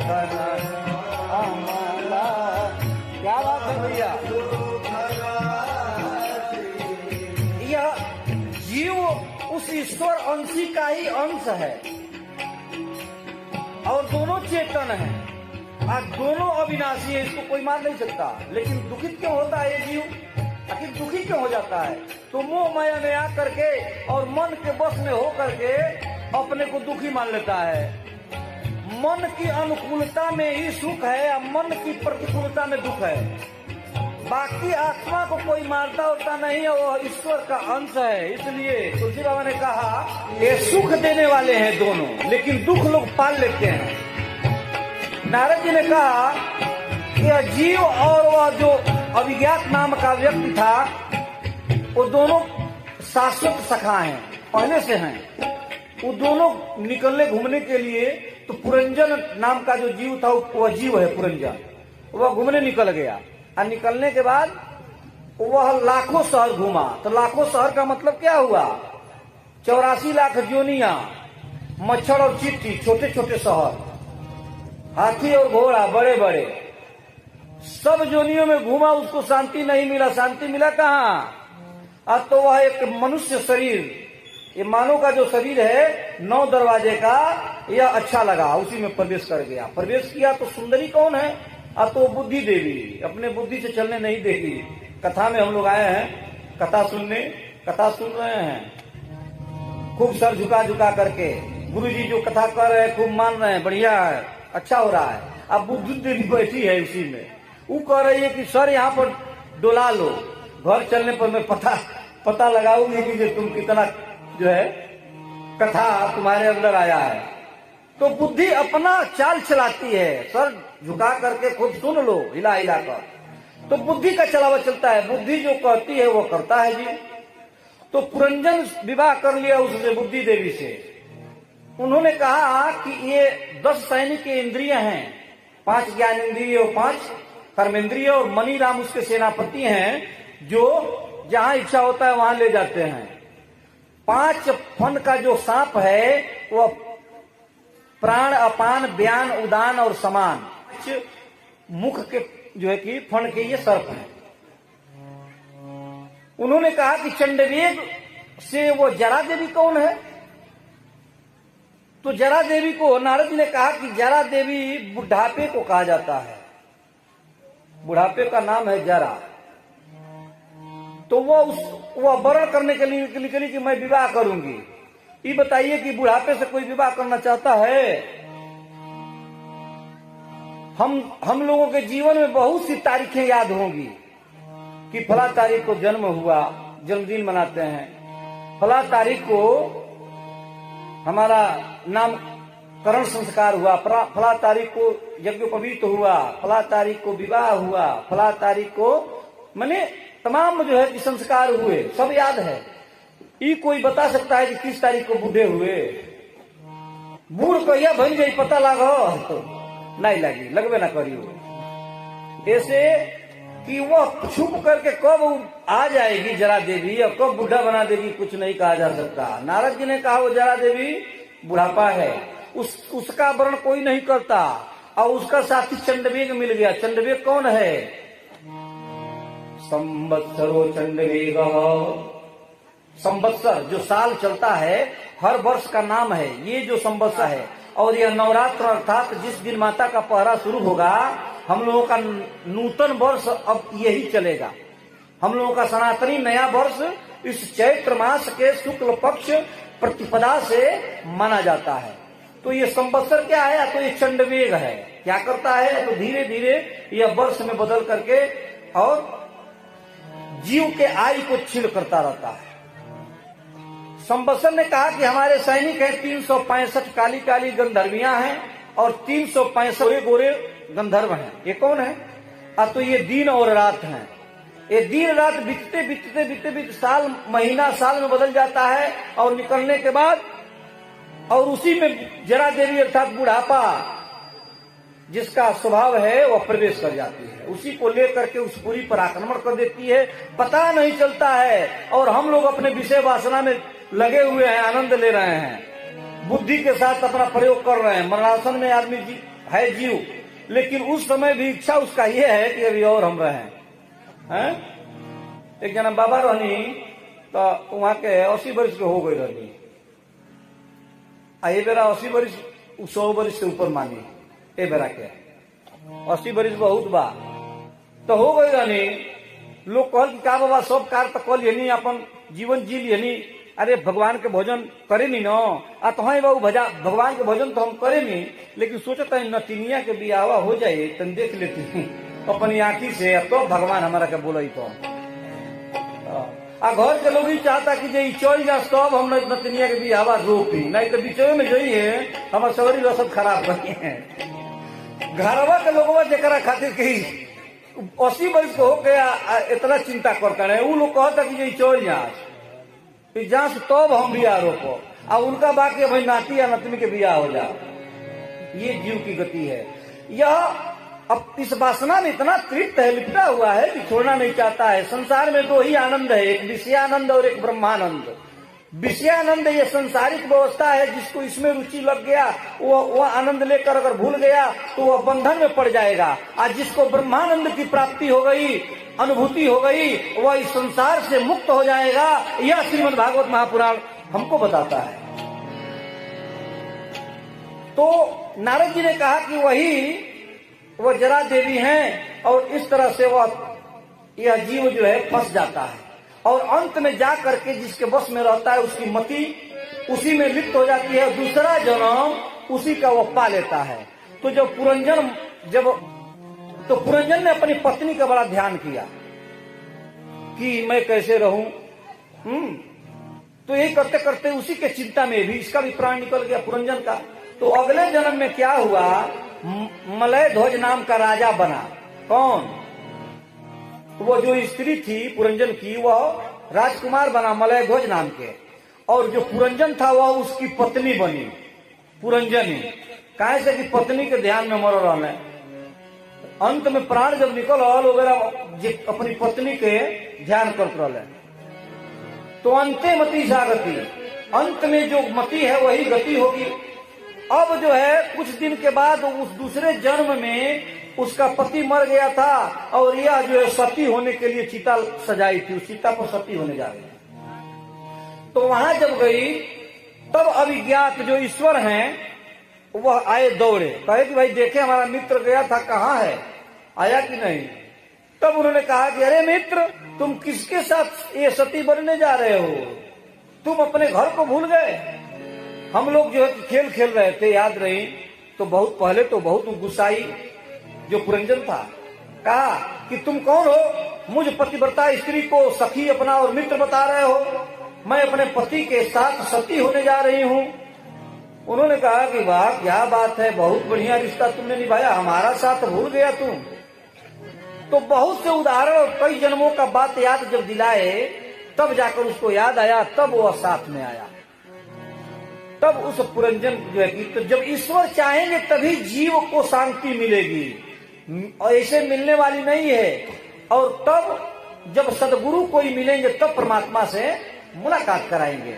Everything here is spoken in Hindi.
क्या बात है भैया। यह जीव उस ईश्वर अंशी का ही अंश है और दोनों चेतन है और दोनों अविनाशी है, इसको कोई मान नहीं सकता। लेकिन दुखित क्यों होता है ये जीव, आखिर दुखी क्यों हो जाता है? तो मोह माया में आ करके और मन के बस में हो करके अपने को दुखी मान लेता है। मन की अनुकूलता में ही सुख है या मन की प्रतिकूलता में दुख है। बाकी आत्मा को कोई मारता होता नहीं है, वो ईश्वर का अंश है। इसलिए तुलसी बाबा ने कहा ये सुख देने वाले हैं दोनों, लेकिन दुख लोग पाल लेते हैं। नारद जी ने कहा कि जीव और वह जो अभिज्ञात नाम का व्यक्ति था वो दोनों शाश्वत सखा हैं, पहले से हैं। वो दोनों निकलने घूमने के लिए, तो पुरंजन नाम का जो जीव था वह जीव है पुरंजन, वह घूमने निकल गया और निकलने के बाद वह लाखों शहर घूमा। तो लाखों शहर का मतलब क्या हुआ? 84 लाख जोनिया, मच्छर और चींटी, छोटे छोटे शहर, हाथी और घोड़ा बड़े बड़े, सब जोनियों में घूमा, उसको शांति नहीं मिला। शांति मिला कहाँ? अब तो वह एक मनुष्य शरीर, ये मानव का जो शरीर है 9 दरवाजे का, यह अच्छा लगा, उसी में प्रवेश कर गया। प्रवेश किया तो सुंदरी कौन है? अब तो बुद्धि देवी, अपने बुद्धि से चलने नहीं देगी। कथा में हम लोग आए हैं कथा सुनने, कथा सुन रहे हैं खूब सर झुका झुका करके। गुरुजी जो कथा कर रहे हैं खूब मान रहे हैं, बढ़िया है, अच्छा हो रहा है। अब बुद्धि देवी बैठी है उसी में, वो कह रही है कि सर यहाँ पर डोला लो, घर चलने पर मैं पता लगाऊंगी कि तुम कितना जो है कथा तुम्हारे अंदर आया है। तो बुद्धि अपना चाल चलाती है, सर झुका करके खूब सुन लो हिला हिला कर, तो बुद्धि का चलावा चलता है। बुद्धि जो कहती है वो करता है जी। तो पुरंजन विवाह कर लिया उससे, बुद्धि देवी से। उन्होंने कहा कि ये 10 सैनिक के इंद्रिय हैं, 5 ज्ञान इंद्रिय और 5 कर्मेंद्रिय, और मनी राम उसके सेनापति हैं जो जहां इच्छा होता है वहां ले जाते हैं। 5 फन का जो सांप है वो प्राण, अपान, व्यान, उदान और समान, मुख के जो है कि फन के ये सर्प हैं। उन्होंने कहा कि चंडवेग से वो जरा देवी कौन है? तो जरा देवी को नारद जी ने कहा कि जरा देवी बुढ़ापे को कहा जाता है, बुढ़ापे का नाम है जरा। तो वह वर्ण करने के लिए निकली कि मैं विवाह करूंगी। ये बताइए कि बुढ़ापे से कोई विवाह करना चाहता है? हम लोगों के जीवन में बहुत सी तारीखें याद होंगी कि फला तारीख को जन्म हुआ, जन्मदिन मनाते हैं, फला तारीख को हमारा नामकरण संस्कार हुआ, फला तारीख को यज्ञोपवीत हुआ, फला तारीख को विवाह हुआ, फला तारीख को माने तमाम जो है कि संस्कार हुए, सब याद है। ये कोई बता सकता है कि किस तारीख को बूढ़े हुए? बूढ़ को यह बन गई पता लागो तो नहीं लगी, लगवे ना करियो। ऐसे कि वह छुप करके कब आ जाएगी जरा देवी और कब बूढ़ा बना देगी कुछ नहीं कहा जा सकता। नारद जी ने कहा वो जरा देवी बुढ़ापा है, उसका वर्ण कोई नहीं करता। और उसका साथी चंडवेग मिल गया। चंडवेग कौन है? संवत्सरो चंडवेग, संवत्सर जो साल चलता है, हर वर्ष का नाम है ये जो संवत्सर है। और यह नवरात्र अर्थात जिस दिन माता का पहरा शुरू होगा, हम लोगों का नूतन वर्ष अब यही चलेगा। हम लोगों का सनातनी नया वर्ष इस चैत्र मास के शुक्ल पक्ष प्रतिपदा से माना जाता है। तो ये संवत्सर क्या है? तो ये चंडवेग है। क्या करता है? तो धीरे धीरे यह वर्ष में बदल करके और जीव के आयु को छीन करता रहता है। संवत्सर ने कहा कि हमारे सैनिक हैं 365 काली काली गंधर्वियां हैं और 365 गोरे गोरे गंधर्व हैं। ये कौन है? तो ये दिन और रात हैं। ये दिन रात बीतते बीतते बीतते बीतते साल महीना साल में बदल जाता है और निकलने के बाद और उसी में जरा देवी अर्थात बुढ़ापा जिसका स्वभाव है वह प्रवेश कर जाती है। उसी को लेकर के उस पूरी पर आक्रमण कर देती है, पता नहीं चलता है। और हम लोग अपने विषय वासना में लगे हुए हैं, आनंद ले रहे हैं, बुद्धि के साथ अपना प्रयोग कर रहे हैं। मरणासन में आदमी है जीव, लेकिन उस समय भी इच्छा उसका ये है कि अभी और हम रहें। एक जना बाबा रहनी तो वहां के 80 वर्ष के हो गई रहनी, ये बेरा 80 वर्ष 100 वर्ष से ऊपर मानी, ए बेरा के 80 वर्ष बहुत बा तो हो गई रहनी। लोग कहल कि का बाबा सब कार्य तो कल नहीं, अपन जीवन जी लियनी, अरे भगवान के भोजन करे नहीं न तो हाँ बाबू भगवान के भोजन तो हम करे नहीं, लेकिन सोचता है नतिनिया के बियावा हो जाए तन देख लेती हूँ अपनी आंखी से, तो भगवान हमारा के बोला तो घर के लोग ही चाहता कि जे चल जा तब हम नतिनिया के बियावा रोपी, नहीं तो बीचवे में जाइए हमारे सवरी रसद खराब रही है। घरवा के लोगवा जरा खातिर की 80 वर्ष को होके इतना चिंता करता है, वो लोग कहता कि जे चल जा जहां से तब हम बिया रोपो, अब उनका बाकी भाई नाती या नतनी के बिया हो जाओ। ये जीव की गति है। यह अब इस वासना में इतना तृप्त है, लिपटा हुआ है कि छोड़ना नहीं चाहता है। संसार में दो ही आनंद है, एक विषयानंद और एक ब्रह्मानंद। विषयानंद ये संसारिक व्यवस्था है, जिसको इसमें रुचि लग गया वो आनंद लेकर अगर भूल गया तो वह बंधन में पड़ जाएगा। आज जिसको ब्रह्मानंद की प्राप्ति हो गई, अनुभूति हो गई, वह इस संसार से मुक्त हो जाएगा। यह श्रीमद् भागवत महापुराण हमको बताता है। तो नारद जी ने कहा कि वह जरा देवी हैं और इस तरह से वह यह जीव जो है फंस जाता है और अंत में जा करके जिसके बस में रहता है उसकी मति उसी में लिप्त हो जाती है, दूसरा जन्म उसी का वह पा लेता है। तो जब पुरंजन ने अपनी पत्नी का बड़ा ध्यान किया कि मैं कैसे रहूं, तो यही करते करते उसी के चिंता में भी इसका भी प्राण निकल गया पुरंजन का। तो अगले जन्म में क्या हुआ, मलय ध्वज नाम का राजा बना। कौन? वो जो स्त्री थी पुरंजन की, वह राजकुमार बना मलय ध्वज नाम के, और जो पुरंजन था वह उसकी पत्नी बनी पुरंजनी। काहे से कि पत्नी के ध्यान में मर रहा। अंत में प्राण जब निकल वगैरह अपनी पत्नी के ध्यान करते रहे, तो अंते मति जागति, अंत में जो मति है वही गति होगी। अब जो है कुछ दिन के बाद उस दूसरे जन्म में उसका पति मर गया था और यह जो है सती होने के लिए चिता सजाई थी, उस चिता पर सती होने जा रही है। तो वहां जब गई तब अभिज्ञात जो ईश्वर हैं वह आए दौड़े, कहे कि भाई देखे हमारा मित्र गया था, कहाँ है, आया कि नहीं। तब उन्होंने कहा कि अरे मित्र, तुम किसके साथ ये सती बनने जा रहे हो, तुम अपने घर को भूल गए। हम लोग जो है खेल खेल रहे थे, याद रही। तो बहुत पहले तो बहुत गुस्साई जो पुरंजन था, कहा कि तुम कौन हो, मुझ पतिव्रता स्त्री को सखी अपना और मित्र बता रहे हो, मैं अपने पति के साथ सती होने जा रही हूँ। उन्होंने कहा कि वाह क्या बात है, बहुत बढ़िया रिश्ता तुमने निभाया, हमारा साथ भूल गया तुम। तो बहुत से उदाहरण और कई जन्मों का बात याद जब दिलाए तब जाकर उसको याद आया, तब वह साथ में आया। तब उस पुरंजन जो है कि तो जब ईश्वर चाहेंगे तभी जीव को शांति मिलेगी, और ऐसे मिलने वाली नहीं है। और तब जब सदगुरु कोई मिलेंगे तब परमात्मा से मुलाकात कराएंगे।